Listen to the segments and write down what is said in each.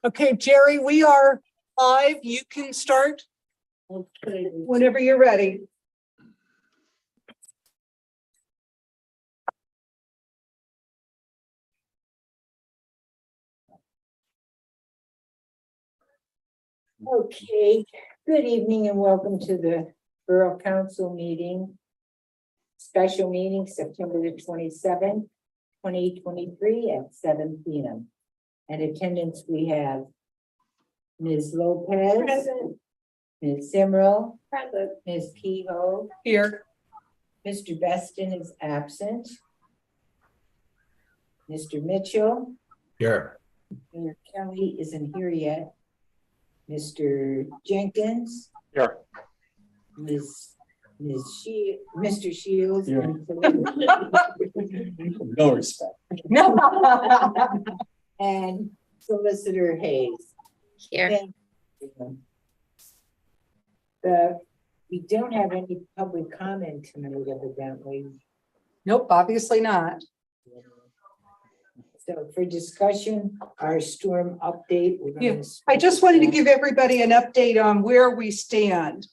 Okay, Jerry, we are live. You can start whenever you're ready. Okay, good evening and welcome to the Borough Council meeting. Special meeting, September the 27th, 2023 at 7 p.m. And attendance we have Ms. Lopez, Present. Ms. Simrel, Present. Ms. Kehoe, Here. Mr. Beston is absent. Mr. Mitchell, Here. Mayor Kelly isn't here yet. Mr. Jenkins. Here. Mr. Shields. Here. And No respect. and Solicitor Hayes. Here. Thank you. We don't have any public comment tonight, evidently. Nope, obviously not. So for discussion, our storm update. we're gonna Yeah, I just wanted to give everybody an update on where we stand.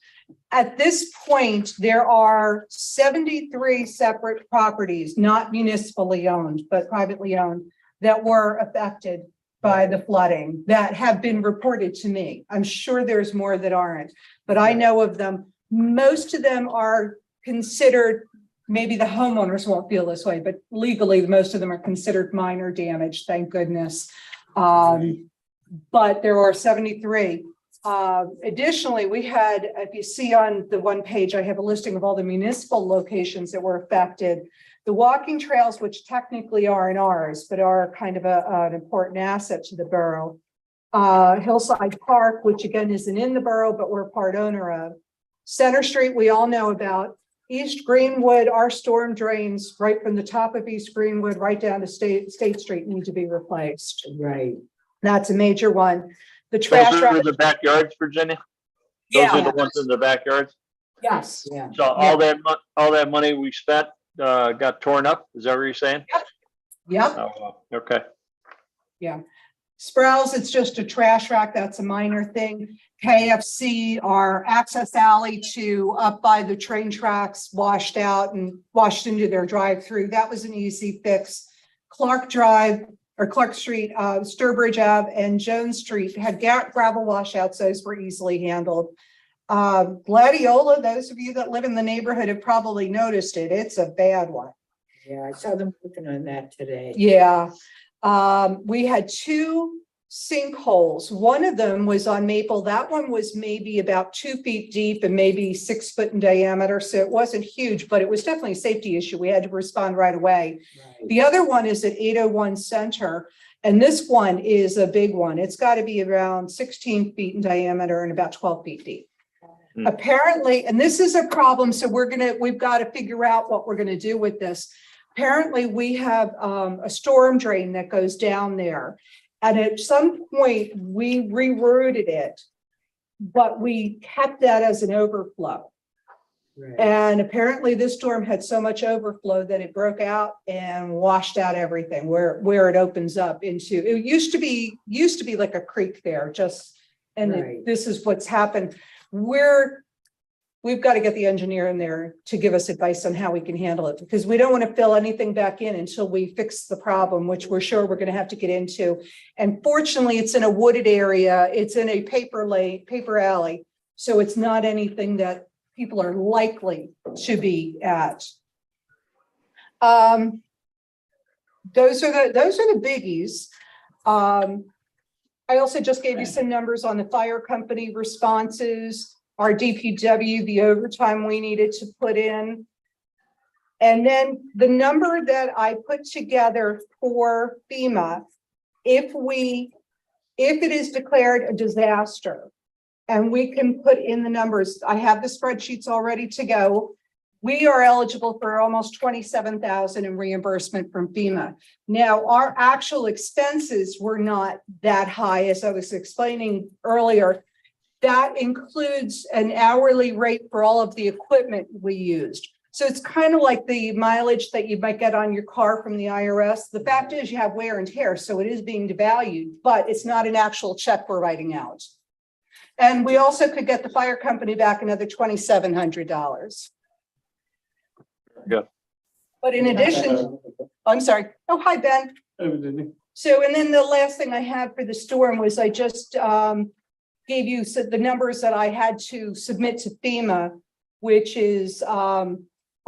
At this point, there are 73 separate properties, not municipally owned, but privately owned, that were affected by the flooding that have been reported to me. I'm sure there's more that aren't, but I know of them. Most of them are considered, maybe the homeowners won't feel this way, but legally, most of them are considered minor damage, thank goodness. But there are 73. Additionally, we had, if you see on the one page, I have a listing of all the municipal locations that were affected. The walking trails, which technically aren't ours, but are kind of an important asset to the borough. Hillside Park, which again isn't in the borough, but we're part owner of. Center Street, we all know about. East Greenwood, our storm drains right from the top of East Greenwood right down to State Street need to be replaced. Right. That's a major one. The trash. Those are the backyards, Virginia? Those Yeah. are the ones in the backyards? Yes. Yeah. So all that money we spent, got torn up? Is that what you're saying? Yep. Oh, okay. Sprouse, it's just a trash rack. That's a minor thing. KFC, our access alley to up by the train tracks washed out and washed into their drive-through. That was an easy fix. Clark Drive or Clark Street, Sturbridge Ave and Jones Street had gravel washouts. Those were easily handled. Gladiola, those of you that live in the neighborhood have probably noticed it. It's a bad one. Yeah, I saw them working on that today. Yeah. We had two sinkholes. One of them was on Maple. That one was maybe about 2 feet deep and maybe 6 foot in diameter. So it wasn't huge, but it was definitely a safety issue. We had to respond right away. Right. The other one is at 801 Center. And this one is a big one. It's got to be around 16 feet in diameter and about 12 feet deep. Hmm. Apparently, and this is a problem. So we've got to figure out what we're going to do with this. Apparently, we have a storm drain that goes down there. And at some point, we rerouted it, but we kept that as an overflow. Right. And apparently this storm had so much overflow that it broke out and washed out everything where it opens up into, it used to be like a creek there, Right. this is what's happened. We've got to get the engineer in there to give us advice on how we can handle it, because we don't want to fill anything back in until we fix the problem, which we're sure we're going to have to get into. And fortunately, it's in a wooded area. It's in a paper alley. So it's not anything that people are likely to be at. Those are the biggies. I also just gave you some numbers on the fire company responses. Our DPW, the overtime we needed to put in. And then the number that I put together for FEMA, if it is declared a disaster, and we can put in the numbers, I have the spreadsheets all ready to go. We are eligible for almost $27,000 in reimbursement from FEMA. Now, our actual expenses were not that high, as I was explaining earlier. That includes an hourly rate for all of the equipment we used. So it's kind of like the mileage that you might get on your car from the IRS. The fact is you have wear and tear, so it is being devalued, but it's not an actual check we're writing out. And we also could get the fire company back another $2,700. Good. But in addition, I'm sorry. Oh, hi, Ben. So, and then the last thing I had for the storm was I just gave you the numbers that I had to submit to FEMA, which is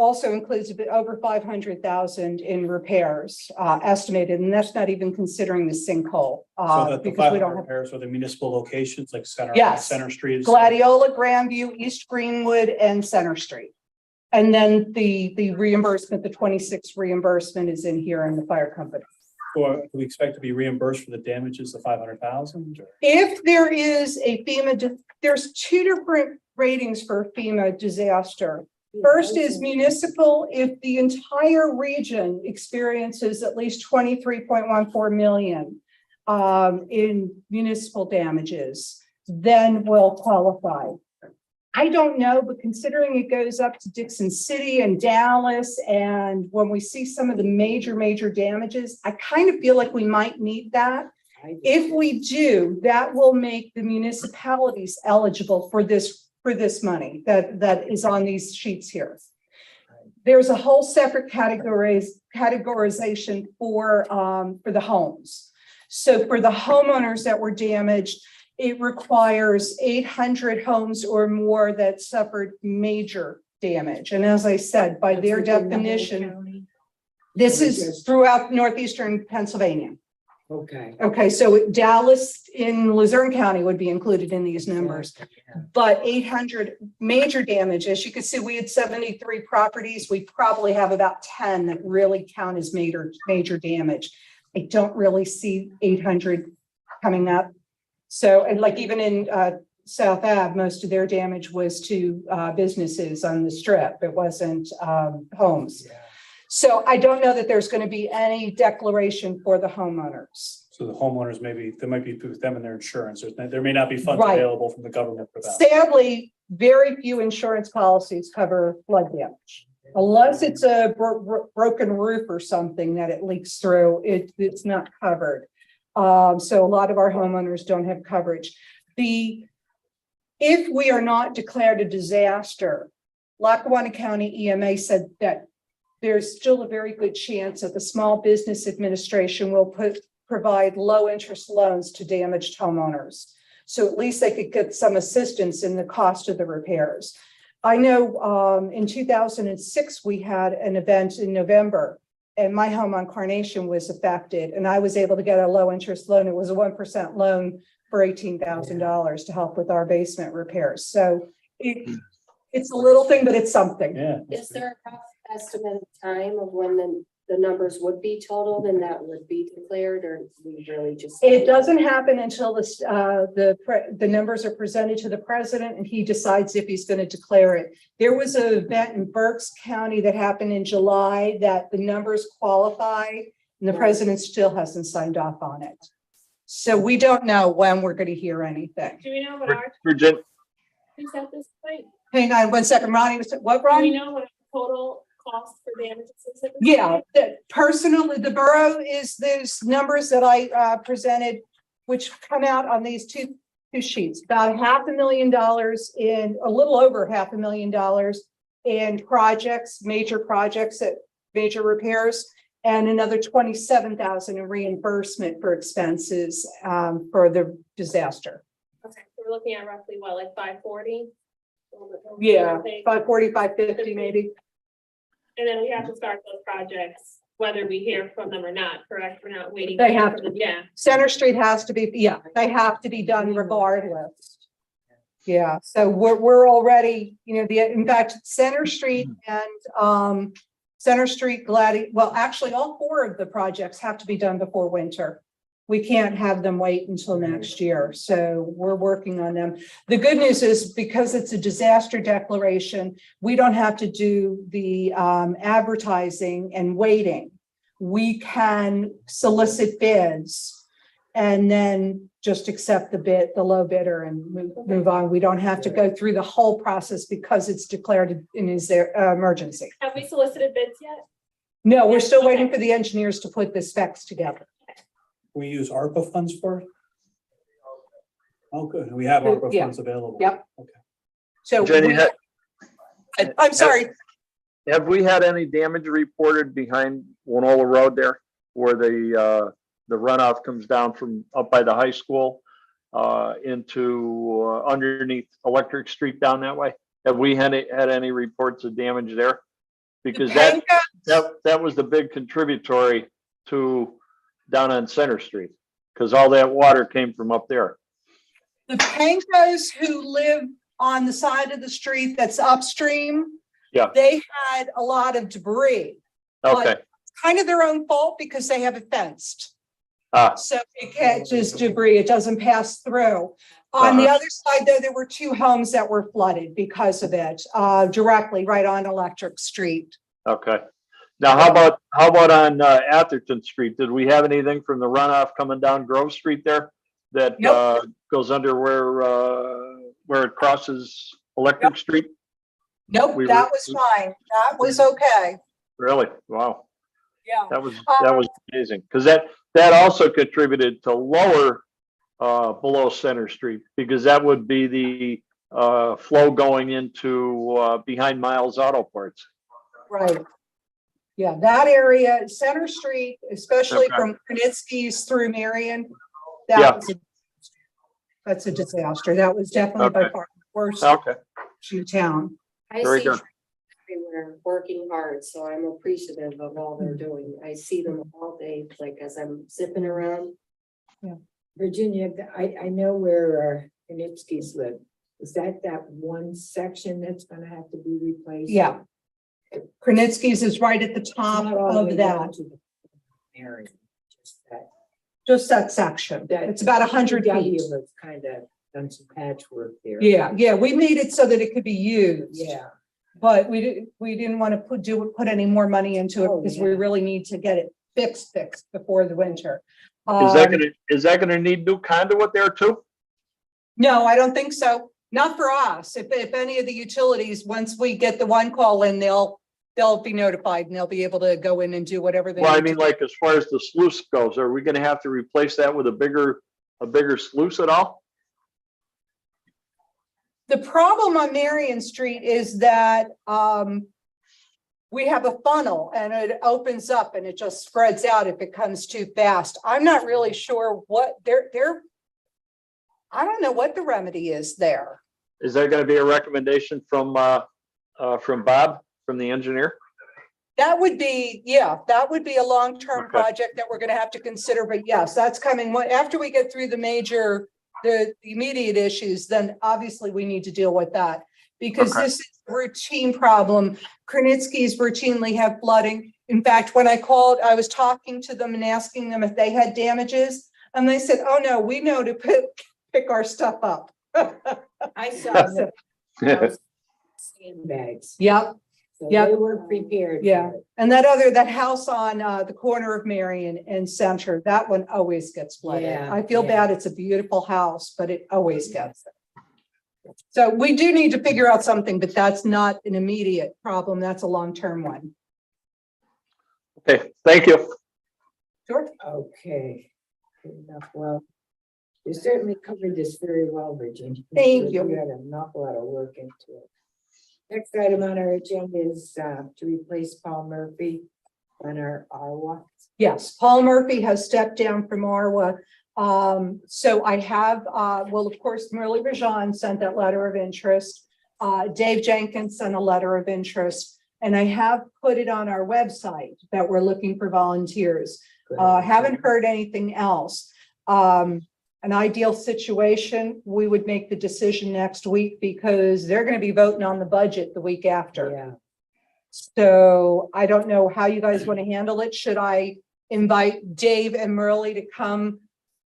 also includes a bit over 500,000 in repairs estimated, and that's not even considering the sinkhole. So that the Because we 500 don't have repairs are the municipal locations like Yes. Center Street. Gladiola, Grandview, East Greenwood, and Center Street. And then the reimbursement, the 26 reimbursement is in here in the fire company. Or do we expect to be reimbursed for the damages, the 500,000? If there is a FEMA, there's two different ratings for FEMA disaster. First is municipal. If the entire region experiences at least 23.14 million in municipal damages, then we'll qualify. I don't know, but considering it goes up to Dixon City and Dallas, and when we see some of the major damages, I kind of feel like we might need that. If we do, that will make the municipalities eligible for this money that is on these sheets here. There's a whole separate categorization for the homes. So for the homeowners that were damaged, it requires 800 homes or more that suffered major damage. And as I said, by their definition, this is throughout northeastern Pennsylvania. Okay. Okay, so Dallas in Luzerne County would be included in these numbers, but 800 major damage. As you can see, we had 73 properties. We probably have about 10 that really count as major damage. I don't really see 800 coming up. So, and like even in South Ave, most of their damage was to businesses on the strip. It wasn't homes. So I don't know that there's going to be any declaration for the homeowners. So the homeowners, there might be with them and their insurance. There may not be funds Right. available from the government for that. Sadly, very few insurance policies cover flood damage. Unless it's a broken roof or something that it leaks through, it's not covered. So a lot of our homeowners don't have coverage. If we are not declared a disaster, Lackawanna County EMA said that there's still a very good chance that the Small Business Administration will provide low interest loans to damaged homeowners. So at least they could get some assistance in the cost of the repairs. I know in 2006, we had an event in November and my home on Carnation was affected and I was able to get a low interest loan. It was a 1% loan for $18,000 to help with our basement repairs. So it's a little thing, but it's something. Yeah. Is there a rough estimate of time of when the numbers would be totaled and that would be declared, or we really just? It doesn't happen until the numbers are presented to the president and he decides if he's going to declare it. There was an event in Berks County that happened in July that the numbers qualify and the president still hasn't signed off on it. So we don't know when we're going to hear anything. Do we know what our Virginia, is at this point? Hang on 1 second, Ronnie. What, Do we Ronnie? know what our total cost for damages is at this Yeah, point? personally, the borough is those numbers that I presented, which come out on these two sheets, about $500,000 in a little over $500,000 in projects, major repairs, and another $27,000 in reimbursement for expenses for the disaster. Okay, so we're looking at roughly what, like 540? Yeah, 540, 550 maybe. And then we have to start those projects, whether we hear from them or not, correct? We're not waiting. They to hear have from them. Yeah. Center Street has to be, yeah, they have to be done regardless. Yeah, so we're already, in fact, Center Street and Center Street, well, actually, all 4 of the projects have to be done before winter. We can't have them wait until next year. So we're working on them. The good news is because it's a disaster declaration, we don't have to do the advertising and waiting. We can solicit bids And then just accept the low bidder and move on. We don't have to go through the whole process because it's declared in his emergency. Have we solicited bids yet? No, we're still waiting for the engineers to put the specs together. We use ARPA funds for it? Oh, good. We have ARPA Yeah. funds available. Yep. Okay. So Jenny, I'm sorry. have we had any damage reported behind Winola Road there? Where the runoff comes down from up by the high school into underneath Electric Street down that way? Have we had any reports of damage there? Because that was the big contributory to down on Center Street, because all that water came from up there. The Pankos who live on the side of the street that's upstream. Yeah. They had a lot of debris. Okay, It's kind of their own fault because they have it fenced. ah, So it catches debris, it doesn't pass through. On the other side, though, there were 2 homes that were flooded because of it, directly right on Electric Street. okay. Now, how about on Atherton Street? Did we have anything from the runoff coming down Grove Street there? That Nope. goes under where it crosses Electric Street? Nope, We that were- was fine. That was okay. Really? Wow. Yeah. That was amazing, because that also contributed to lower below Center Street, because that would be the flow going into behind Miles Auto Parts. Right. Yeah, that area, Center Street, especially Okay. from Krenitsky's through Marion. Yeah. That's a disaster. That was definitely by Okay. far the worst Okay, in town. I Very see good. everywhere working hard, so I'm appreciative of all they're doing. I see them all day, like as I'm zipping around. Virginia, I know where Knitsky's live. Is that one section that's gonna have to be replaced? Yeah. Krenitsky's is right at the It's top not all the way of down that, to the area, just that. just that section. It's about 100 feet. Has kind of done some patchwork there. Yeah, we made it so that it could be used. Yeah, But we didn't want to put any more money into it Oh, because yeah. we really need to get it fixed before the winter. is that gonna need new conduit there too? No, I don't think so. Not for us. If any of the utilities, once we get the one call in, they'll be notified and they'll be able to go in and do whatever they Well, I need mean, to do. like, as far as the sluice goes, are we gonna have to replace that with a bigger sluice at all? The problem on Marion Street is that we have a funnel and it opens up and it just spreads out if it comes too fast. I'm not really sure what I don't know what the remedy is there. Is there gonna be a recommendation from Bob, from the engineer? That would be a long-term Okay. project that we're gonna have to consider, but yes, that's coming. After we get through the immediate issues, then obviously we need to deal with that. Because Okay. this is a routine problem. Krenitsky's routinely have flooding. In fact, when I called, I was talking to them and asking them if they had damages. And they said, oh no, we know to pick our stuff up. I saw those sandbags, Yep. so Yep. they were prepared. for Yeah. it. And that house on the corner of Marion and Center, that one always gets flooded. Yeah, I feel yeah. bad. It's a beautiful house, but it always gets it. So we do need to figure out something, but that's not an immediate problem. That's a long-term one. Okay, thank you. Sure. Okay, good enough. Well, you certainly covered this very well, Virginia. Thank you. We had an awful lot of work into it. Next item on our agenda is to replace Paul Murphy on our ARWA. Yes, Paul Murphy has stepped down from ARWA. So I have, well, of course, Merle Rajan sent that letter of interest. Dave Jenkins sent a letter of interest. And I have put it on our website that we're looking for volunteers. Haven't heard anything else. An ideal situation, we would make the decision next week because they're going to be voting on the budget the week after. Yeah, So I don't know how you guys want to handle it. Should I invite Dave and Merle to come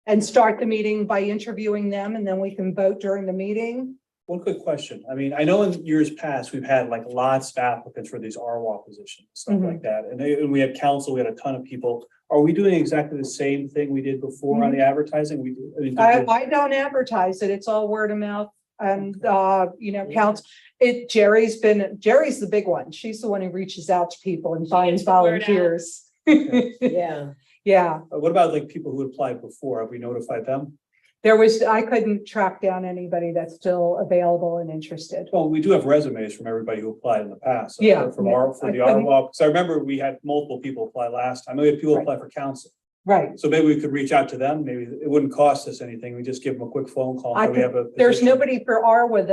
and start the meeting by interviewing them and then we can vote during the meeting? One quick question. I mean, I know in years past, we've had like lots of applicants for these RWA positions, stuff Mhm. like that. And we had council, we had a ton of people. Are we doing exactly the same thing we did before on the advertising? We do. I mean, I don't advertise it. It's all word of mouth and, you know, counts. Jerry's the big one. She's the one who reaches out to people and finds gets the word out. volunteers. Yeah. Yeah, What about like people who applied before? Have we notified them? I couldn't track down anybody that's still available and interested. Well, we do have resumes from everybody who applied in the past. So Yeah. From for the I couldn't- well, because I remember we had multiple people apply last time. We had people Right. apply for council. Right. So maybe we could reach out to them. Maybe it wouldn't cost us anything. We just give them a quick phone call. I So we have a. There's position. nobody for Arwa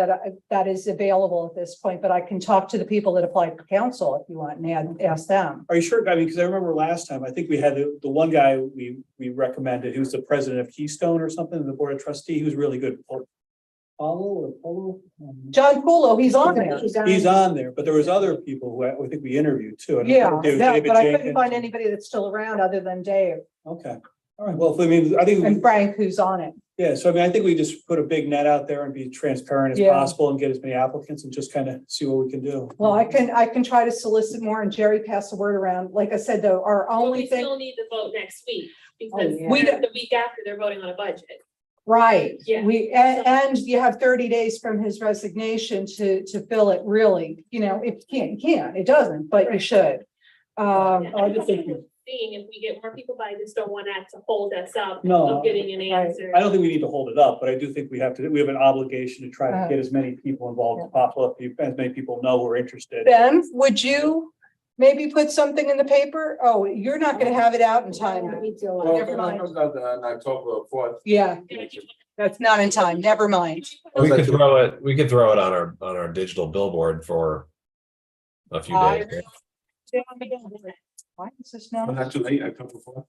that is available at this point, but I can talk to the people that applied for council if you want and ask them. Are you sure? I mean, because I remember last time, I think we had the one guy we recommended, he was the president of Keystone or something, in the board of trustee. He was really good. Polo? John Pulo, he's on there. He's on there, but there was other people who I think we interviewed too. I don't Yeah, know, David no, but I couldn't Jenkins. find anybody that's still around other than Dave Okay, all right. Well, I mean, I think, and Frank who's on it. yeah, so I mean, I think we just put a big net out there and be transparent as Yeah. possible and get as many applicants and just kind of see what we can do. Well, I can try to solicit more and Jerry pass the word around. Like I said, though, our But only we thing, still need to vote next week because yeah. We don't- the week after they're voting on a budget. right, Yeah. and you have 30 days from his resignation to fill it really, you know, if you can, it doesn't, but you Right. should. Yeah, I just think we- Seeing if we get more people, but I just don't want that to hold us up No. of getting an Right. answer. I don't think we need to hold it up, but I do think we have an obligation to try to get as many people involved as possible, as many people know who are interested. Ben, would you maybe put something in the paper? Oh, you're not gonna have it out in time. Me too. Well, Never mind. it comes out on October 4th. Yeah, that's not in time. Never mind. We could throw it on our digital billboard for a few days. Why is this Well, now? not too late, October 4th.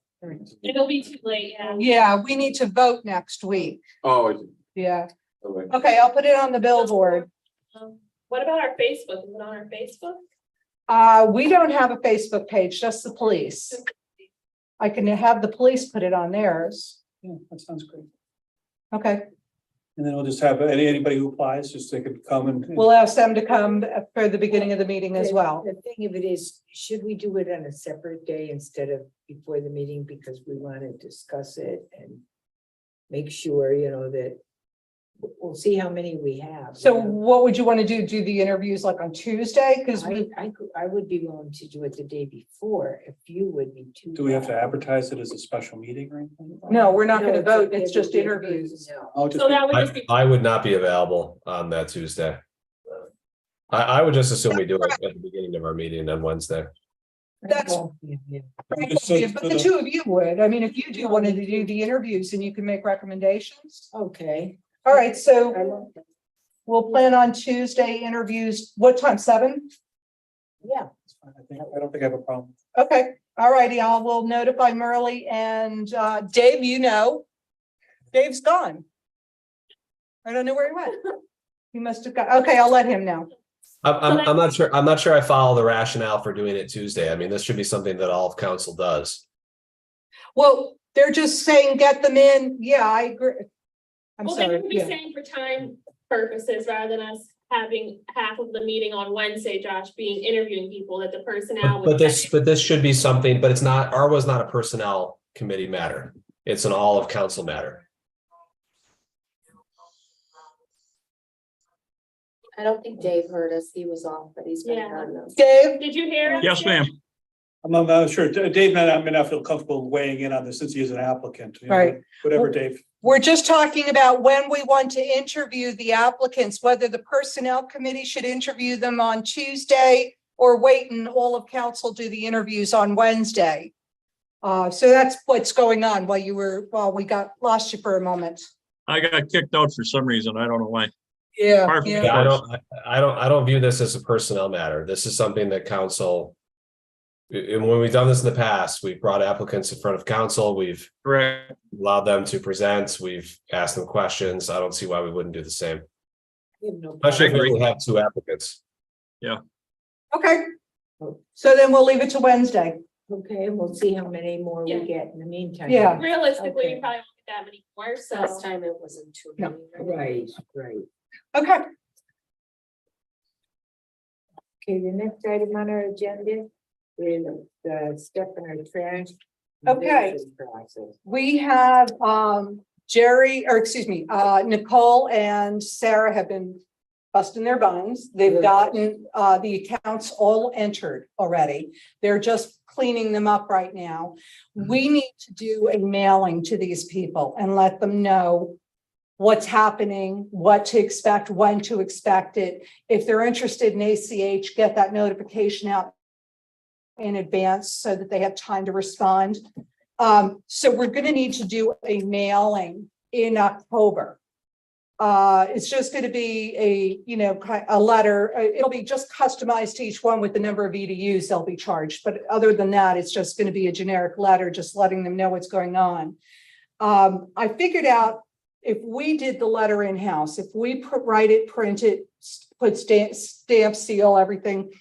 It'll be too late, yeah. Yeah, we need to vote next week. Oh, is it? Yeah. Okay. Okay, I'll put it on the billboard. What about our Facebook? Is it on our Facebook? We don't have a Facebook page, just the police. I can have the police put it on theirs. Yeah, that sounds great. Okay, And then we'll just have anybody who applies, just they could come and. we'll ask them to come for the beginning of the meeting as well. The thing of it is, should we do it on a separate day instead of before the meeting, because we want to discuss it and make sure, you know, that we'll see how many we have. So what would you want to do? Do the interviews like on Tuesday? Because I would be willing to do it the day before, if you would be too. Do we have to advertise it as a special meeting or anything? no, we're not No, going to vote. okay, It's just we'll do it interviews. no. I'll just. So that would just be. I would not be available on that Tuesday. I would just assume we do it at the beginning of our meeting on Wednesday. That's- Yeah. But the two of you would. I mean, if you do wanted to do the interviews and you can make recommendations. Okay. All right, so I love that. we'll plan on Tuesday interviews. What time? 7? Yeah. I don't think I have a problem. Okay, all righty. I will notify Merle and Dave, you know. Dave's gone. I don't know where he went. He must have got, okay, I'll let him know. I'm not sure. I'm not sure I follow the rationale for doing it Tuesday. I mean, this should be something that all of council does. Well, they're just saying get them in. Yeah, I agree. I'm Well, they sorry. would be Yeah. saying for time purposes, rather than us having half of the meeting on Wednesday, Josh, being interviewing people that the personnel. would But this should be something, but it's not, was not a personnel committee matter. It's an all of council matter. I don't think Dave heard us. He was off, but he's been Yeah. on them. Dave, Did you hear? us, Yes, Jay? ma'am. I'm not sure. Dave, I may not feel comfortable weighing in on this since he is an applicant. You know, Right. Whatever, Dave. we're just talking about when we want to interview the applicants, whether the personnel committee should interview them on Tuesday or wait and all of council do the interviews on Wednesday. So that's what's going on while we lost you for a moment. I got kicked out for some reason. I don't know why. Yeah. Perfect. yeah. Yeah, I don't view this as a personnel matter. This is something that council. And when we've done this in the past, we've brought applicants in front of council, we've Correct. allowed them to present, we've asked them questions. I don't see why we wouldn't do the same. We have no Especially if agree. we have 2 applicants. Okay. So then we'll leave it to Wednesday. Okay, we'll see how many more we Yeah. get in the meantime. Yeah. Realistically, Okay. you probably won't get that many more, so. Last time it wasn't too No. many. Right. Okay. Okay, the next item on our agenda is the stuff in our trash. Okay. This process. We have, Nicole and Sarah have been busting their buns. They've Good. gotten, the accounts all entered already. They're just cleaning them up right now. We need to do a mailing to these people and let them know what's happening, what to expect, when to expect it. If they're interested in ACH, get that notification out in advance so that they have time to respond. So we're gonna need to do a mailing in October. It's just gonna be a letter. It'll be just customized to each one with the number of EDUs they'll be charged. But other than that, it's just gonna be a generic letter, just letting them know what's going on. I figured out if we did the letter in-house, if we write it, print it, put stamp, seal, everything,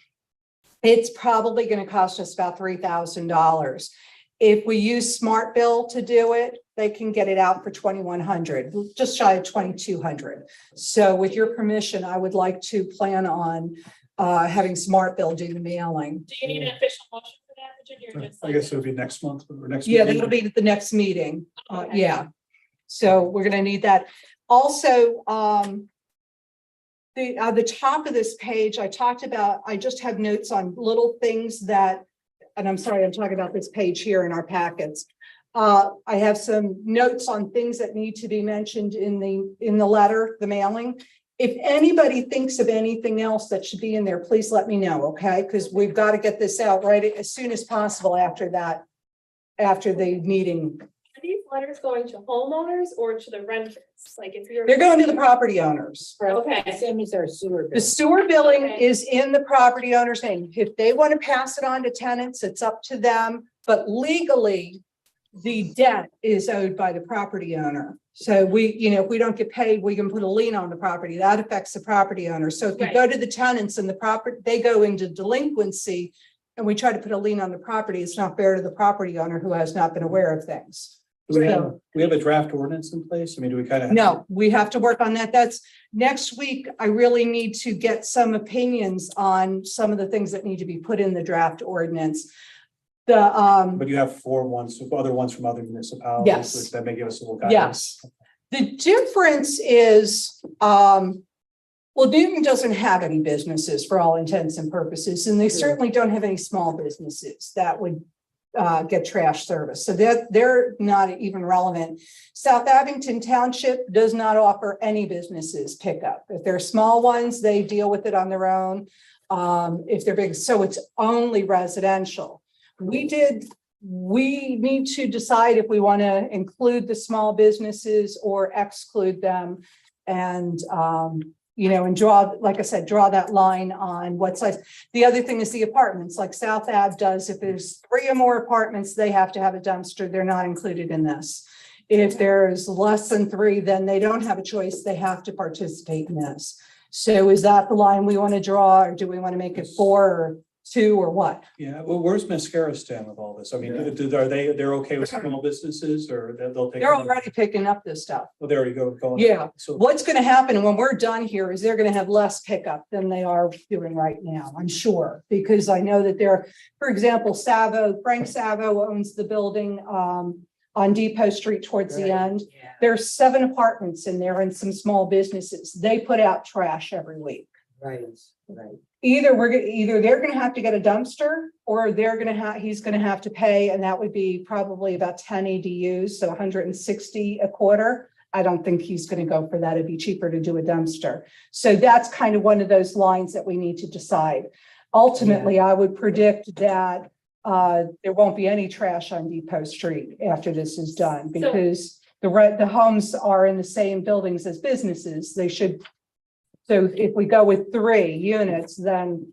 it's probably gonna cost us about $3,000. If we use Smart Bill to do it, they can get it out for $2,100, just shy of $2,200. So with your permission, I would like to plan on having Smart Bill do the mailing. Do you need an official motion for that, Virginia, or just? I guess it would be next month or next. Yeah, meeting. that'll be at the next meeting. Okay. Yeah. So we're gonna need that. Also, the top of this page, I just have notes on little things that, and I'm sorry, I'm talking about this page here in our packets. I have some notes on things that need to be mentioned in the letter, the mailing. If anybody thinks of anything else that should be in there, please let me know, okay? Because we've got to get this out right as soon as possible after the meeting. Are these letters going to homeowners or to the renters? Like if you're. They're going to the property owners. Okay. Same as our sewer. The bill. sewer billing Okay. is in the property owner's name. If they want to pass it on to tenants, it's up to them. But legally, the debt is owed by the property owner. So if we don't get paid, we can put a lien on the property. That affects the property owner. So if you Right. go to the tenants and the property, they go into delinquency and we try to put a lien on the property, it's not fair to the property owner who has not been aware of things. Do we have a draft ordinance in place? I mean, do we kind of? No, we have to work on that. That's next week. I really need to get some opinions on some of the things that need to be put in the draft ordinance. But you have other ones from other municipalities. Yes. which That may give us a little guidance. Yes. The difference is, Newton doesn't have any businesses for all intents and purposes, and they certainly don't have any small businesses that would get trash service. So they're not even relevant. South Abington Township does not offer any businesses pickup. If they're small ones, they deal with it on their own. If they're big, so it's only residential. We need to decide if we want to include the small businesses or exclude them. And, and draw, like I said, draw that line on what size. The other thing is the apartments, like South Ave does. If there's 3 or more apartments, they have to have a dumpster. They're not included in this. If there's less than 3, then they don't have a choice. They have to participate in this. So is that the line we want to draw, or do we want to make it 4 or 2 or what? Yeah, well, where's Mascara stand with all this? I mean, they're okay with small businesses or they'll take? They're already picking up this stuff. Well, they already going. Yeah. So, What's going to happen when we're done here is they're going to have less pickup than they are doing right now, I'm sure. Because I know that for example, Frank Savo owns the building on Depot Street towards the end. Yeah. There's 7 apartments in there and some small businesses. They put out trash every week. Right, right. Either they're gonna have to get a dumpster, or he's gonna have to pay, and that would be probably about 10 EDUs, so 160 a quarter. I don't think he's gonna go for that. It'd be cheaper to do a dumpster. So that's kind of one of those lines that we need to decide. Ultimately, I would predict that there won't be any trash on Depot Street after this is done, because the homes are in the same buildings as businesses. They should. So if we go with 3 units, then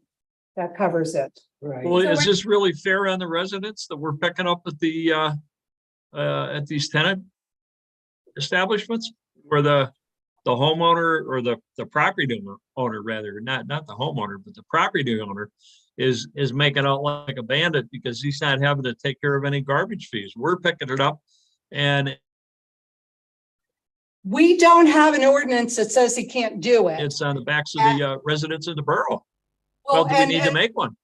that covers it. Right. Well, is this really fair on the residents that we're picking up at these tenant establishments? Where the homeowner or the property owner rather, not the homeowner, but the property owner is making out like a bandit because he's not having to take care of any garbage fees. We're picking it up and We don't have an ordinance that says he can't do it. it's on the backs of the residents of the borough. Well, Well, do we need to make one?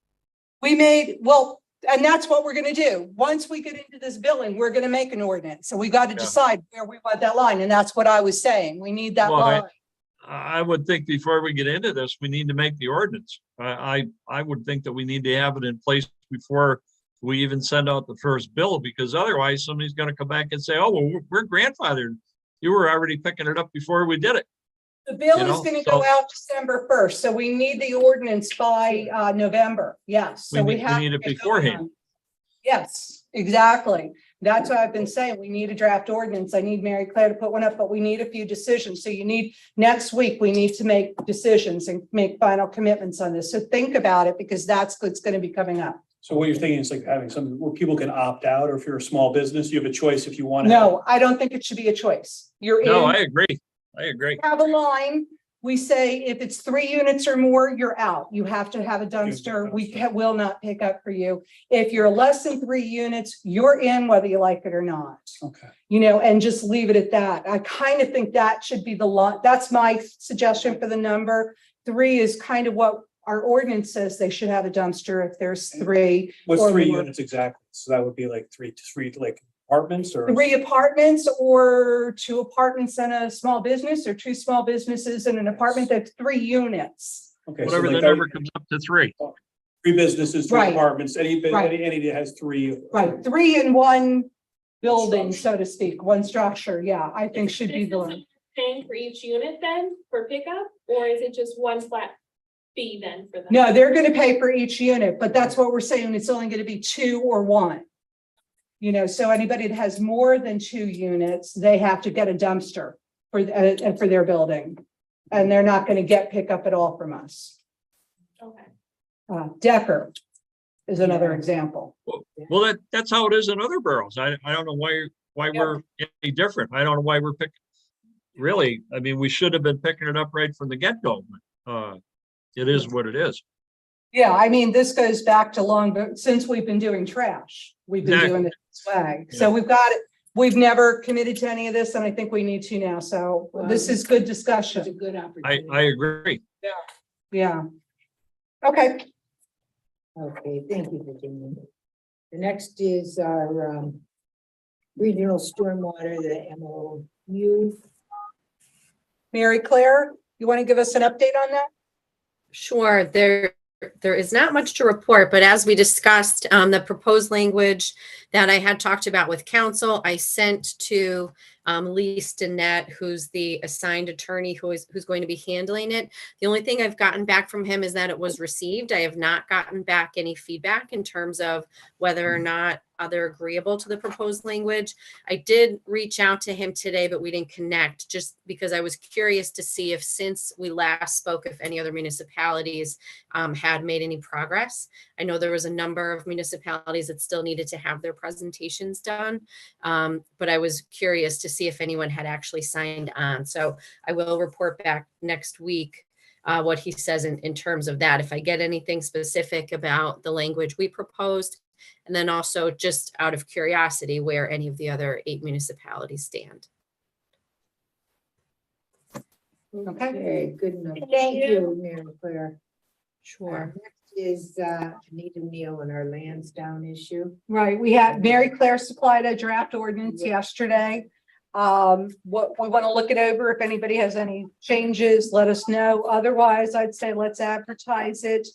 And that's what we're gonna do. Once we get into this billing, we're gonna make an ordinance. So we got to Yeah. decide where we want that line. And that's what I was saying. We need that Well, line. I would think before we get into this, we need to make the ordinance. I would think that we need to have it in place before we even send out the first bill, because otherwise somebody's gonna come back and say, oh, well, we're grandfathered. You were already picking it up before we did it. The bill You is know, gonna so- go out December 1st, so we need the ordinance by November. Yes, so We we need- we have. need to it get going beforehand. on it. Yes, exactly. That's what I've been saying. We need a draft ordinance. I need Mary Claire to put one up, but we need a few decisions. So you need, next week, we need to make decisions and make final commitments on this. So think about it because that's what's gonna be coming up. So what you're thinking is like having some, where people can opt out, or if you're a small business, you have a choice if you want to. No, I don't think it should be a choice. You're No, in. I agree. I agree. Have a line. We say if it's 3 units or more, you're out. You have to have a dumpster. We will not pick up for you. If you're less than 3 units, you're in whether you like it or not. Okay. You know, and just leave it at that. I kind of think that should be the lot. That's my suggestion for the number. 3 is kind of what our ordinance says they should have a dumpster if there's 3. What's or 3 more. units exactly? So that would be like three like apartments or? 3 apartments or 2 apartments and a small business, or 2 small businesses and an apartment. That's 3 units. Okay, so Whatever like the that number would- comes up to 3. 3 businesses, 3 Right. apartments, any Right. that has 3. Right, 3 in one building, so to speak, one structure. Yeah, I think should be the one. Paying for each unit then for pickup, or is it just one flat fee then for them? No, they're gonna pay for each unit, but that's what we're saying. It's only gonna be 2 or 1. You know, so anybody that has more than 2 units, they have to get a dumpster for their building. And they're not gonna get pickup at all from us. Okay. Decker is another example. Well, that's how it is in other boroughs. I don't know why we're any different. I don't know why we're picking. Really, I mean, we should have been picking it up right from the get-go. It is what it is. Yeah, I mean, this goes back to long, since we've been doing trash, we've been doing it this way. So Yeah. we've got it, we've never committed to any of this, and I think we need to now. So this is good It's a discussion. good I opportunity. agree. Yeah. Okay, Okay, thank you, Virginia. The next is our regional stormwater, the MOU. Mary Claire, you want to give us an update on that? Sure, there is not much to report, but as we discussed, the proposed language that I had talked about with council, I sent to Lee Stinnett, who's the assigned attorney who's going to be handling it. The only thing I've gotten back from him is that it was received. I have not gotten back any feedback in terms of whether or not they're agreeable to the proposed language. I did reach out to him today, but we didn't connect just because I was curious to see if since we last spoke, if any other municipalities had made any progress. I know there was a number of municipalities that still needed to have their presentations done, but I was curious to see if anyone had actually signed on. So I will report back next week what he says in terms of that. If I get anything specific about the language we proposed, and then also just out of curiosity, where any of the other 8 municipalities stand. Okay, good enough. Thank Thank you, Mary Claire. Sure. Next is Anita Neal and our Lansdowne issue. Right, we had, Mary Claire supplied a draft ordinance yesterday. What we want to look it over. If anybody has any changes, let us know. Otherwise, I'd say let's advertise it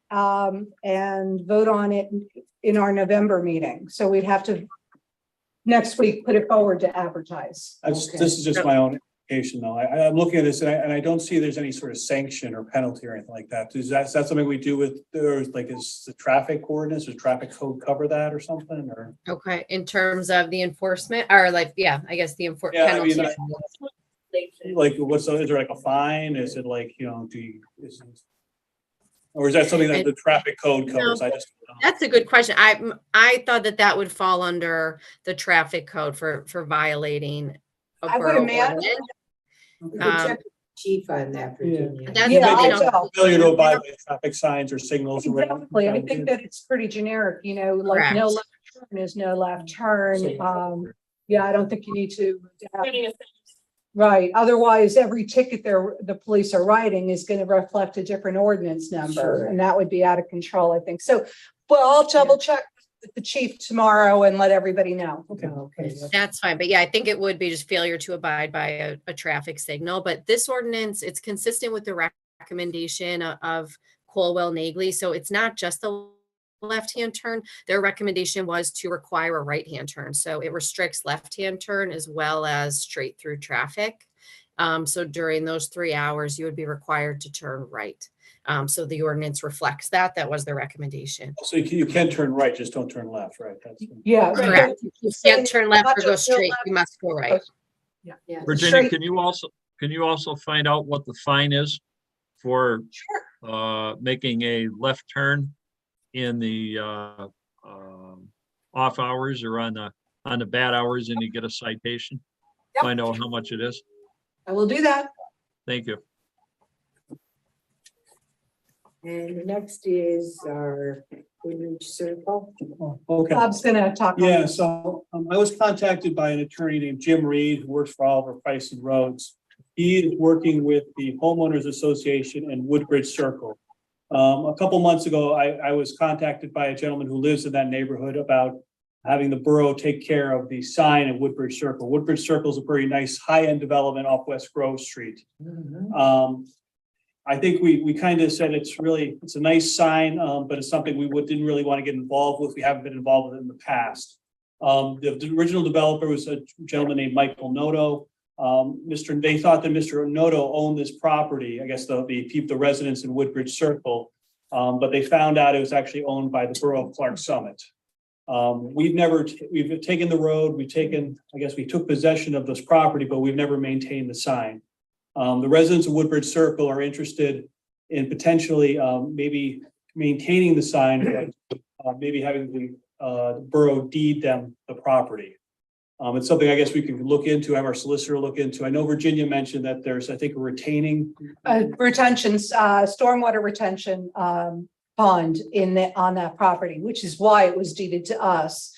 and vote on it in our November meeting. So we'd have to next week put it forward to advertise. Okay. This is just my own application though. I'm looking at this and I don't see there's any sort of sanction or penalty or anything like that. Is that something we do with, or like, is the traffic ordinance or traffic code cover that or something, or? Okay, in terms of the enforcement, or like, yeah, I guess the Yeah, I mean, penalty. Like, is there like a fine? Is it like, or is that something that the traffic code covers? I just. don't know. That's a good question. I thought that would fall under the traffic code for violating a I would borough imagine. ordinance. You could check with the Chief on that, Virginia. That's, Yeah, you I know, will. Failure to abide by traffic signs or signals or whatever. Exactly. I think that it's pretty generic, you know, like no Correct. left turn is no left turn. Yeah, I don't think you need to have. Getting a- Right, otherwise, every ticket the police are writing is gonna reflect a different ordinance number, Sure. and that would be out of control, I think. So Well, I'll double check with the chief tomorrow and let everybody know. Okay. That's fine, but yeah, I think it would be just failure to abide by a traffic signal, but this ordinance, it's consistent with the recommendation of Colwell Nagley, so it's not just the left-hand turn. Their recommendation was to require a right-hand turn, so it restricts left-hand turn as well as straight through traffic. So during those 3 hours, you would be required to turn right. So the ordinance reflects that. That was the recommendation. So you can turn right, just don't turn left, right? That's. Yeah. Correct. You can't turn left or go straight. You must go right. Yeah. Virginia, Straight- can you also find out what the fine is for making a left turn in the off hours or on the bad hours and you get a citation? Yep. Find out how much it is. I will do that. Thank you. And the next is our Woodridge Circle. Okay. Bob's gonna talk. on Yeah, this. so I was contacted by an attorney named Jim Reed, who works for Oliver Price and Rhodes. He is working with the Homeowners Association and Woodbridge Circle. A couple months ago, I was contacted by a gentleman who lives in that neighborhood about having the borough take care of the sign at Woodbridge Circle. Woodbridge Circle is a very nice high-end development off West Grove Street. I think we kind of said it's a nice sign, but it's something we didn't really want to get involved with. We haven't been involved with it in the past. The original developer was a gentleman named Michael Noto. They thought that Mr. Noto owned this property, I guess the residents in Woodbridge Circle. But they found out it was actually owned by the Borough of Clark Summit. We've taken the road, we took possession of this property, but we've never maintained the sign. The residents of Woodbridge Circle are interested in potentially maybe maintaining the sign, but maybe having the borough deed them the property. It's something I guess we can look into, have our solicitor look into. I know Virginia mentioned that there's, I think, a retaining. Stormwater retention, pond on that property, which is why it was deeded to us.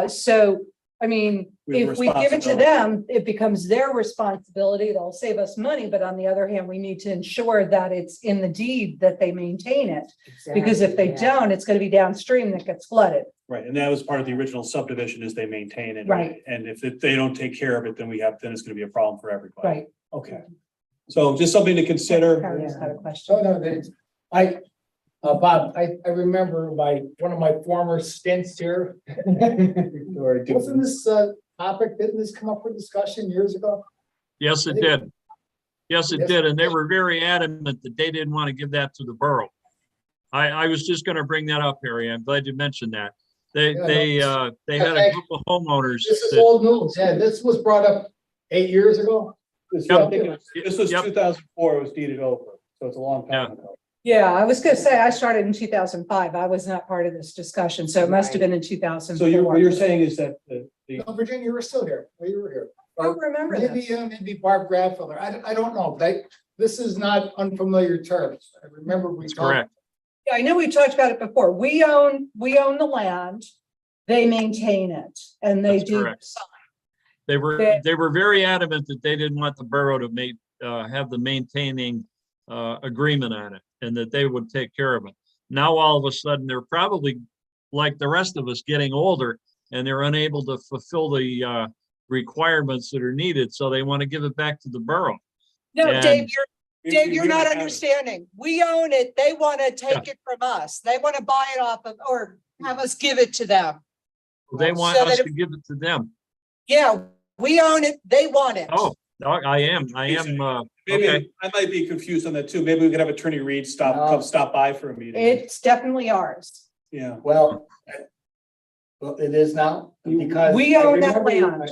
So, I mean, We have if we give it to responsibility. them, it becomes their responsibility. They'll save us money, but on the other hand, we need to ensure that it's in the deed that they maintain it. Because if they Exactly, yeah. don't, it's gonna be downstream that gets flooded. Right, and that was part of the original subdivision is they maintain it. Right. And if they don't take care of it, then it's gonna be a problem for everybody. Right. Okay. So just something to consider. Carrie's got a question. So no, Bob, I remember one of my former stints here. Wasn't this topic, didn't this come up for discussion years ago? Yes, it did. Yes, it did. And they were very adamant that they didn't want to give that to the borough. I was just going to bring that up, Harry. I'm glad you mentioned that. They had a group of homeowners. This is that- old news. Yeah, this was brought up 8 years ago. This Yep. was Yep. 2004, it was deeded over, so it's a long time ago. Yeah, I was gonna say, I started in 2005. I was not part of this discussion, so it must have been in 2004. So what you're saying is that the No, Virginia, you were still here. Oh, you were here. I don't remember that. Maybe Barb Gradfelder. I don't know. This is not unfamiliar terms. I remember we That's talked. correct. Yeah, I know we talked about it before. We own the land. They maintain it and they That's do. correct. They were very adamant that they didn't want the borough to have the maintaining agreement on it and that they would take care of it. Now, all of a sudden, they're probably like the rest of us getting older and they're unable to fulfill the requirements that are needed. So they want to give it back to the borough. No, And- Dave, you're we not have it. understanding. We own it. They want to take it from us. They want to buy it off of, or have us give it to them. They want So that us if- to give it to them. Yeah, we own it. They want it. Oh, I am, okay. Maybe, I might be confused on that too. Maybe we could have Attorney Reed stop by for a meeting. It's definitely ours. Yeah. Well, it is now because. We I own that remember- land.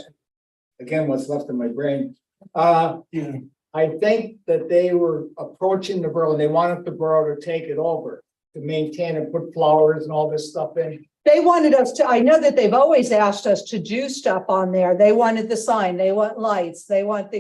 Again, what's left in my brain. Yeah. I think that they were approaching the borough. They wanted the borough to take it over, to maintain and put flowers and all this stuff in. They wanted us to, I know that they've always asked us to do stuff on there. They wanted the sign, they want lights, they want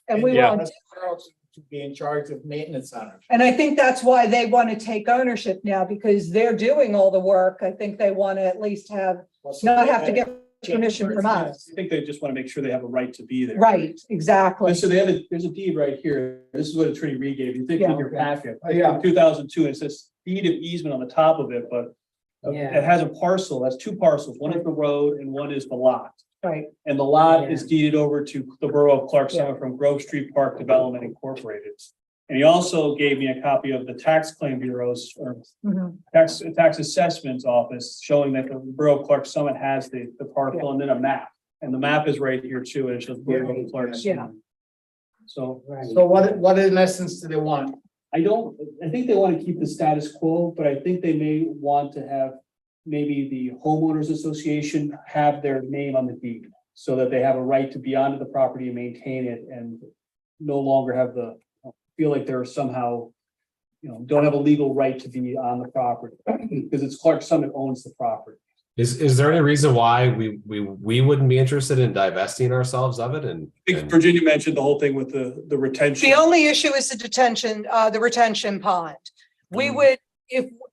and we Yeah. want, The borough to be in charge of maintenance on it. and I think that's why they want to take ownership now, because they're doing all the work. I think they want to at least not have to get permission from us. I think they just want to make sure they have a right to be there. Right, exactly. So there's a deed right here. This is what Attorney Reed gave you. Think in your packet. Yeah. 2002, it says deed of easement on the top of it, but Yeah. It has a parcel, that's two parcels, one is the road and one is the lot. Right. And the lot is deeded over to the Borough of Clark Summit from Grove Street Park Development Incorporated. And he also gave me a copy of the tax claim bureaus or Mhm. tax assessments office showing that the Borough of Clark Summit has the parcel and then a map. And the map is right here too, and it shows Borough of Clark Summit. So Right. So what in essence do they want? I think they want to keep the status quo, but I think they may want to have maybe the homeowners association have their name on the deed. So that they have a right to be onto the property and maintain it and no longer have feel like they're somehow, don't have a legal right to be on the property. Because it's Clark Summit owns the property. Is there any reason why we wouldn't be interested in divesting ourselves of it I think Virginia mentioned the whole thing with the retention. The only issue is the retention pond. We would,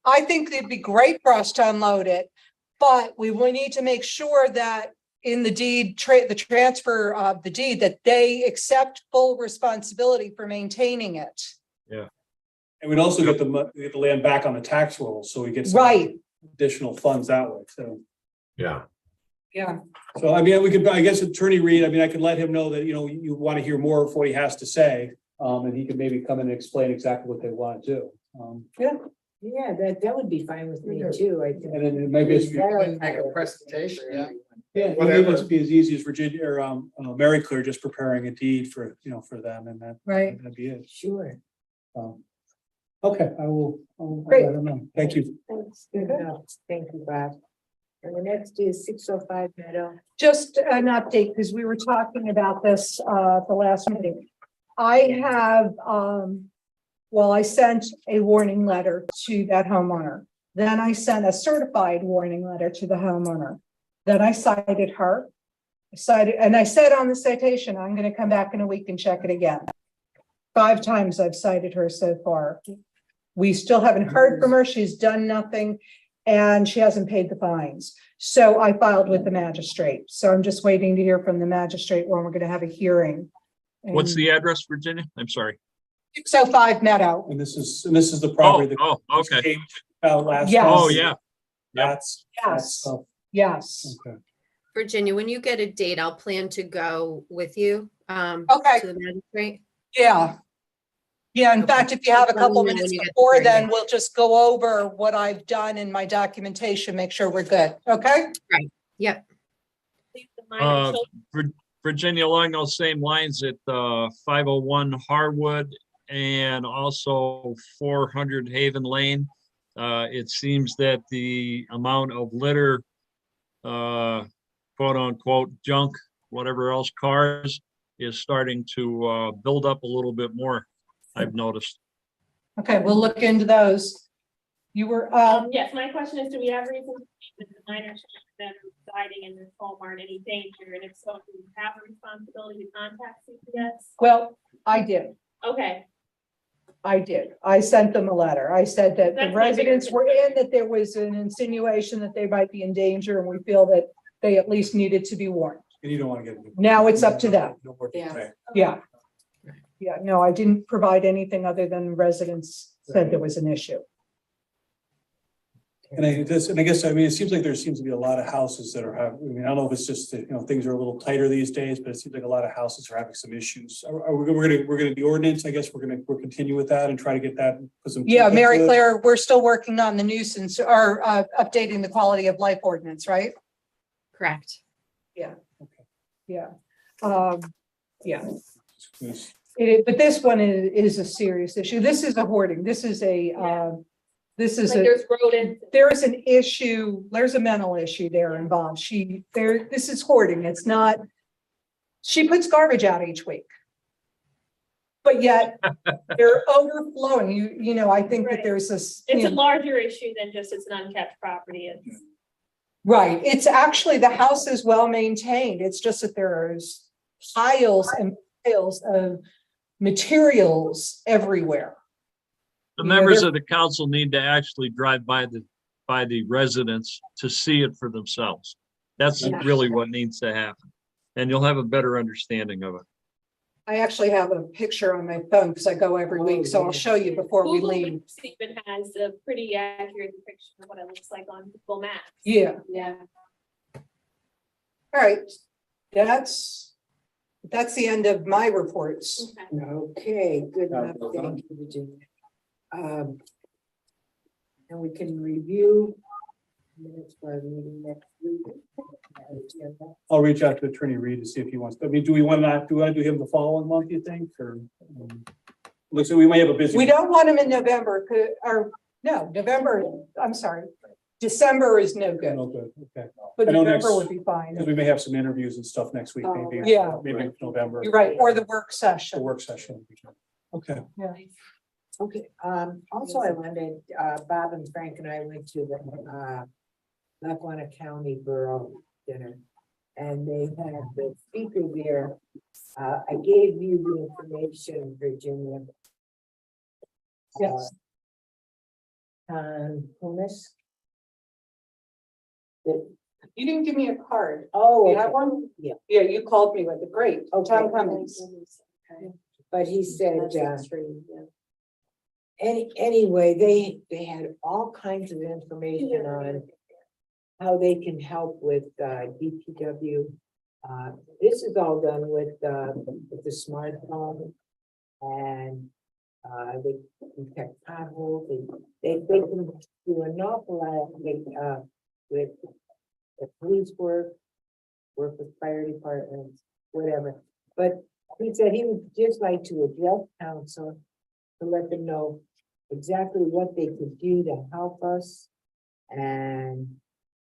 I think it'd be great for us to unload it, but we will need to make sure that in the deed, the transfer of the deed, that they accept full responsibility for maintaining it. And we'd also get the land back on the tax roll, so we get some Right. additional funds that way, so. Yeah. Yeah. So, I mean, I guess Attorney Reed, I could let him know that, you want to hear more of what he has to say. And he could maybe come in and explain exactly what they want to do. Yeah, that would be fine with me too, I think. And then maybe it's, Make a presentation, yeah. maybe Whatever. it's be as easy as Virginia or Mary Claire just preparing a deed for them and Right. that'd be it. Sure. Okay, I'll Great. let him know. Thank you. Thanks. Good enough. Thank you, Bob. And the next is 605 Meadow. Just an update, because we were talking about this at the last meeting. I have, I sent a warning letter to that homeowner. Then I sent a certified warning letter to the homeowner. Then I cited her. And I said on the citation, I'm gonna come back in a week and check it again. 5 times I've cited her so far. We still haven't heard from her. She's done nothing. And she hasn't paid the fines. So I filed with the magistrate. So I'm just waiting to hear from the magistrate when we're gonna have a hearing. What's the address, Virginia? I'm sorry. 605 Meadow. And this is the property that Okay. came out last. Yes. Oh, yeah. That's. Yes. Yes. Okay. Virginia, when you get a date, I'll plan to go with you Okay. to the magistrate. Yeah. Yeah, in fact, if you have a couple Let me know minutes when you get before there, then, yeah. we'll just go over what I've done in my documentation, make sure we're good. Okay? Yep. Virginia, along those same lines at 501 Harwood and also 400 Haven Lane. It seems that the amount of litter, quote unquote, junk, whatever else, cars, is starting to build up a little bit more, I've noticed. Okay, we'll look into those. You were, Yes, my question is, do we have reason to believe that the minors that are residing in this home are in any danger? And if so, do we have a responsibility to contact CPS? well, I did. Okay, I sent them a letter. I said that the That's my residents bigger were in, that there was an insinuation that they might be in danger, and we feel that they at least needed to be warned. And you don't want to get. Now it's up to them. No more Yeah. detail. Yeah. Yeah, no, I didn't provide anything other than residents said there was an issue. And I guess, it seems like there seems to be a lot of houses that are having, I don't know if it's just, that, things are a little tighter these days, but it seems like a lot of houses are having some issues. We're gonna, the ordinance, I guess, we'll continue with that and try to get that. Put some. Yeah, teeth Mary into it. Claire, we're still working on the nuisance or updating the quality of life ordinance, right? Correct. Yeah. Yeah. Yes. But this one is a serious issue. This is a hoarding. This is a, this is like a, there's rodents. there is an issue, there's a mental issue there involved. This is hoarding. It's not, she puts garbage out each week. But yet they're overflowing. I think that Right. there's this. It's a larger issue than just it's an unkept property. It's Right. It's actually, the house is well maintained. It's just that there's piles and piles of materials everywhere. The Yeah, members they're- of the council need to actually drive by the residents to see it for themselves. That's Yeah. really what needs to happen. And you'll have a better understanding of it. I actually have a picture on my phone because I go every week, so I'll show you before we Google leave. Maps even has a pretty accurate depiction of what it looks like on Google Maps. Yeah, Yeah. all right. That's the end of my reports. Okay. Okay, good Yeah, enough. well done. Thank you, Virginia. And we can review minutes for our meeting next week. I'll reach out to Attorney Reed to see if he wants, I mean, do we want to do him the following month, you think, or? Looks like we may have a busy. We don't want them in November, or, no, November, I'm sorry. December is no good, Oh, good, okay. but I know November next- would be fine. Because we may have some interviews and stuff next week, maybe. Yeah. Maybe November. You're right, or the work The session. work session. Okay. Yeah. Okay, also I wanted, Bob and Frank and I went to the, Lackawanna County Borough Dinner. And they had the speaker there. I gave you the information, Virginia. Yes. Hummus. You didn't give me a card. Oh, You okay. have one? Yeah. Yeah, you called me with it. Great. Oh, Tom Cummings. But he said, That's true, yeah. anyway, they had all kinds of information on how they can help with DPW. This is all done with the smartphone. And they detect potholes, they can do an awful lot with the police work with fire departments, whatever. But he said he would just like to address council to let them know exactly what they could do to help us. And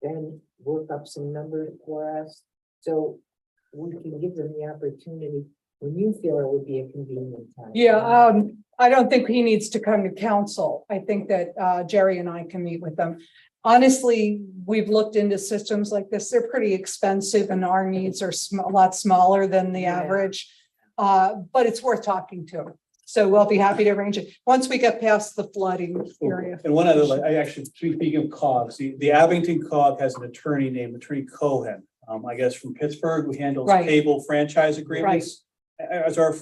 then work up some numbers for us, so we can give them the opportunity when you feel it would be a convenient time. Yeah, I don't think he needs to come to council. I think that Jerry and I can meet with them. Honestly, we've looked into systems like this. They're pretty expensive and our needs are a lot smaller than the Yeah. average. But it's worth talking to. So we'll be happy to arrange it once we get past the flooding area. And one other, like, I actually, speaking of COGS, the Abington COG has an attorney named Attorney Cohen. I guess from Pittsburgh, who handles Right. cable franchise agreements. Is our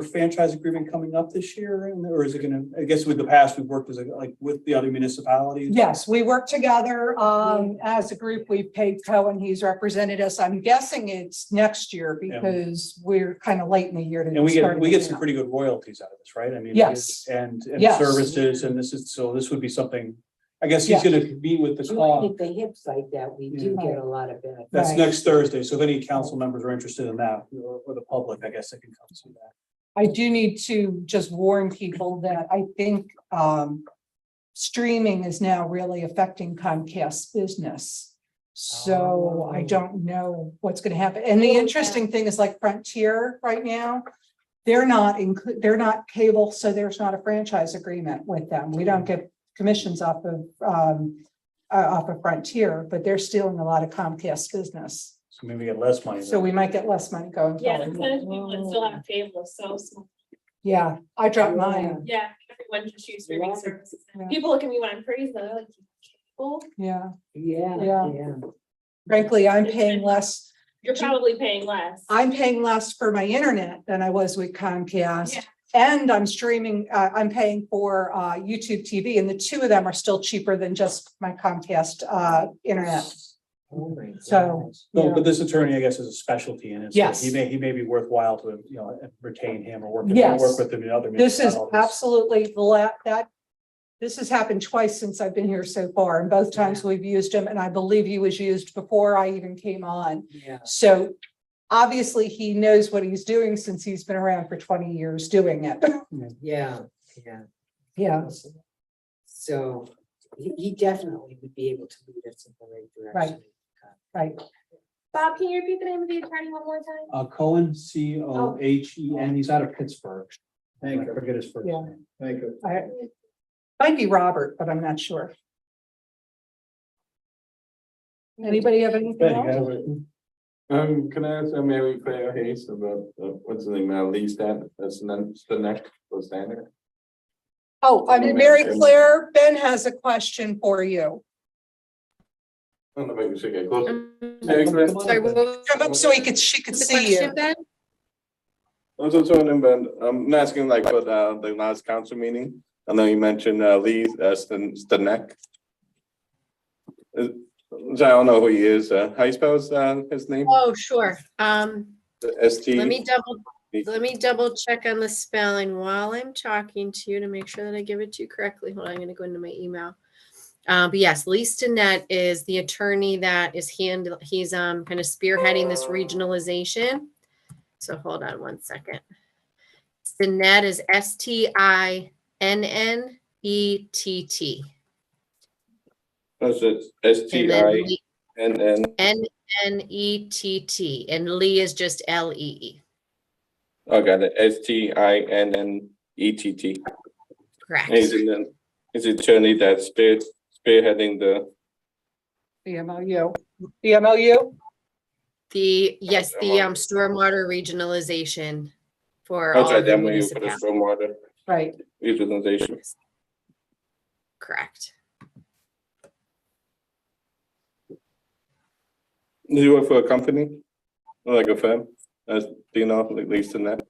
franchise agreement coming up this year, or is it gonna, I guess with the past, we've worked as like with the other municipalities? Yes, we work together as a group. We've paid Cohen. He's represented us. I'm guessing it's next year because we're kind of late in the year. to And we start get it some out. pretty good royalties out of this, right? I mean. Yes. And Yes. services, and this would be something, I guess he's Yes. gonna meet with the Doing COG. it the hips like that, we do Yeah. get a lot of benefit. That's Right. next Thursday, so if any council members are interested in that, or the public, I guess they can come see that. I do need to just warn people that I think streaming is now really affecting Comcast's business. So I Oh. don't know what's gonna happen. And the interesting thing is like Frontier right now, they're not cable, so there's not a franchise agreement with them. We don't get commissions off of Frontier, but they're stealing a lot of Comcast business. So maybe get less money. So we might get less money going Yeah, the forward. percentage of people that still have cable is so small. Yeah, I dropped mine. Yeah, everyone just use streaming Yeah. services. Yeah. People look at me when I'm crazy, they're like, cable? Yeah, Yeah, Yeah. yeah. frankly, I'm paying less. You're probably paying less. I'm paying less for my internet than I was with Comcast. Yeah. And I'm streaming, I'm paying for YouTube TV, and the two of them are still cheaper than just my Comcast internet. Oh my So, gosh. So, Yeah. but this attorney, I guess, is a specialty in it. so Yes. He may be worthwhile to, retain him or Yes. work with him in other. This is municipalities. absolutely this has happened twice since I've been here so far, and both times we've used him, and I believe he was used before I even came on. Yeah, So obviously he knows what he's doing since he's been around for 20 years doing it. yeah, yeah. Yeah, So he definitely would be able to lead us in the right direction. right. Bob, can you repeat the name of the attorney one more time? Cohen, Cohen, he's out of Pittsburgh. Thank I you. forget his first Yeah. name. Thank you. Might be Robert, but I'm not sure. Anybody have anything Yeah, you else? have it. Can I ask Mary Claire Hayes about, what's the name, Lee Stan, that's the next, was standing? Oh, I mean, Mary Claire, Ben has a question for you. I don't know if I can say it close. Um, Mary Claire? Sorry, what was Come up so she could the see you. question, Ben? was just wondering, but I'm asking like for the last council meeting. I know you mentioned Lee Stanek. I don't know who he is. How you spell his name? Oh, sure. ST. Let me double check on the spelling while I'm talking to you to make sure that I give it to you correctly. Hold on, I'm gonna go into my email. But yes, Lee Stinnett is the attorney that is he's kind of spearheading this regionalization. So hold on one second. Stinnett is STINNETT. What's it? STINN. NNETT, and Lee is just LEE. Oh, got it. STINNETT. Correct. Is it attorney that's spearheading the? The MLU. The MLU? Yes, the stormwater regionalization for all Outside of the that way for the municipalities. stormwater Right. utilization. Correct. Do you work for a company? Or like a firm? Do you know, like least in that?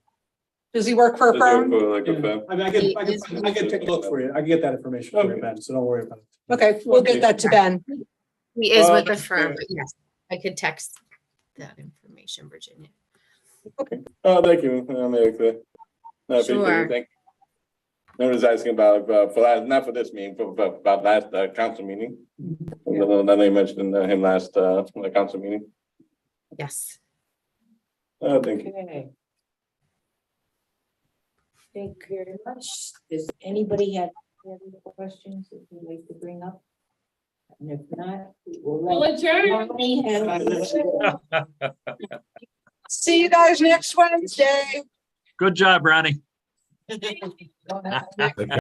Does he work for a Does he work firm? for like a firm? I mean, I can take a look for you. I can get that information for you, Ben, so don't worry about it. Okay, we'll get that to Ben. He is with the that's firm, fair. but yes, I could text that information, Virginia. Oh, thank you. Very clear. No, I appreciate it. Sure. Thank you. I was asking about, for last, not for this meeting, but about last council meeting. And then they mentioned him last council meeting. Yes. Thank you. Okay. Thank you very much. Does anybody have any other questions that you'd like to bring up? And if not, we will We'll let adjourn. Ronnie have- See you guys next Wednesday. Good job, Ronnie.